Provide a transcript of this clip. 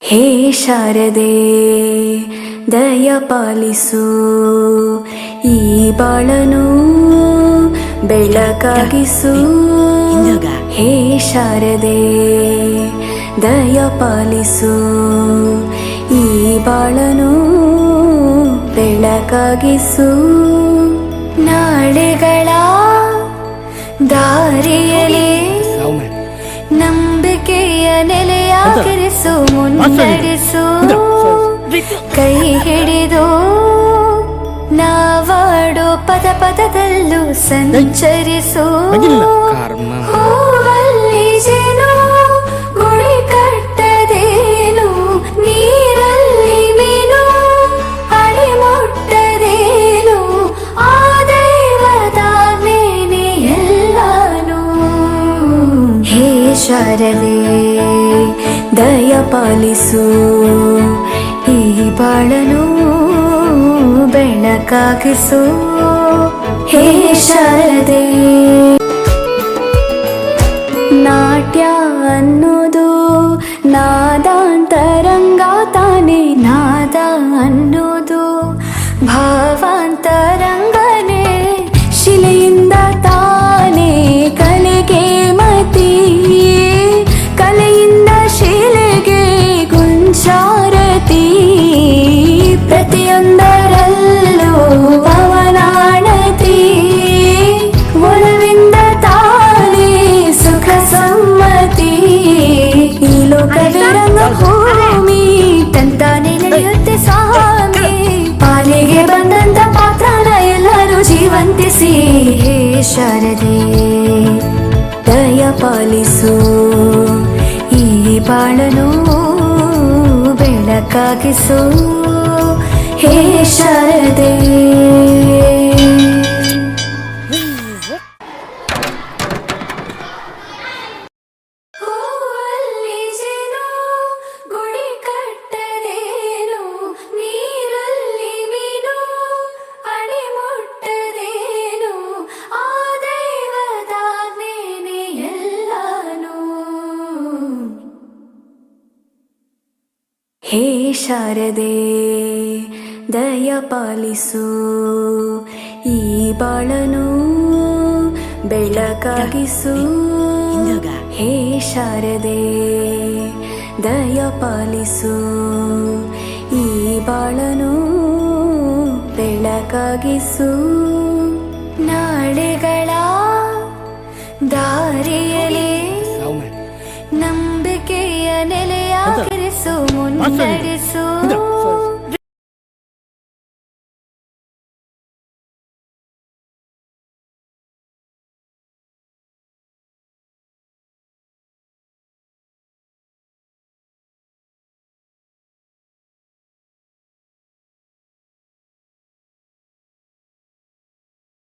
ಹೇ ಶಾರದೆ ದಯ ಪಾಲಿಸು, ಈ ಬಾಳನು ಬೆಳಕಾಗಿಸು. ಹೇ ಶಾರದೆ ದಯ ಪಾಲಿಸು, ಈ ಬಾಳನು ಬೆಳಕಾಗಿಸು. ನಾಳೆಗಳ ದಾರಿಯಲ್ಲಿ ನಂಬಿಕೆಯ ನೆಲೆಯಾಗಿರಿಸು, ಮುನ್ನಡೆಸು. ಕೈ ಹಿಡಿದು ನಾವಾಡೋ ಪದ ಪದದಲ್ಲೂ ಸಂಚರಿಸು. ಹೂವಲ್ಲಿ ಜೇನು ಗುಡಿ ಕಟ್ಟದೇನು, ನೀರಲ್ಲಿ ಮೀನು ಅಡಿ ಮುಟ್ಟದೇನು, ಆ ದೈವದಾಜ್ಞೆನೇ ಎಲ್ಲಾನು. ಹೇ ಶಾರದೆ ದಯ ಪಾಲಿಸು, ಈ ಬಾಳನು ಬೆಳಕಾಗಿಸು. ಹೇ ಶಾರದೆ ನಾಟ್ಯ ಅನ್ನೋದು ನಾದಾಂತರಂಗ ತಾನೆ, ನಾದ ಅನ್ನೋದು ಭಾವಾಂತರಂಗನೇ. ಶಿಲೆಯಿಂದ ತಾನೇ ಕಲೆಗೆ ಮತಿ, ಕಲೆಯಿಂದ ಶಿಲೆಗೆ ಗುಂಚಾರತಿ. ಪ್ರತಿಯೊಂದರಲ್ಲೂ ಪವನಾಣತಿ, ಒಲವಿಂದ ತಾನೇ ಸುಖ ಸಮ್ಮತಿ. ಈ ಲೋಕವೇ ರಂಗಭೂಮಿ, ತಂತಾನೆ ನಡೆಯುತ್ತೆ ಸ್ವಾಮಿ. ಪಾಲಿಗೆ ಬಂದಂತ ಪಾತ್ರನ ಎಲ್ಲರೂ ಜೀವಂತಿಸಿ. ಹೇ ಶಾರದೆ ದಯ ಪಾಲಿಸು, ಈ ಬಾಳನು ಬೆಳಕಾಗಿಸು. ಹೇ ಶಾರದೆ ಹೂವಲ್ಲಿ ಜೇನು ಗುಡಿ ಕಟ್ಟದೇನು, ನೀರಲ್ಲಿ ಮೀನು ಅಡಿ ಮುಟ್ಟದೇನು, ಆ ದೈವದಾಜ್ಞೆನೇ ಎಲ್ಲಾನು. ಹೇ ಶಾರದೆ ದಯ ಪಾಲಿಸು, ಈ ಬಾಳನು ಬೆಳಕಾಗಿಸು. ಹೇ ಶಾರದೆ ದಯ ಪಾಲಿಸು, ಈ ಬಾಳನು ಬೆಳಕಾಗಿಸು. ನಾಳೆಗಳ ದಾರಿಯಲ್ಲಿ ನಂಬಿಕೆಯ ನೆಲೆಯಾಗಿರಿಸು, ಮುನ್ನಡೆಸು.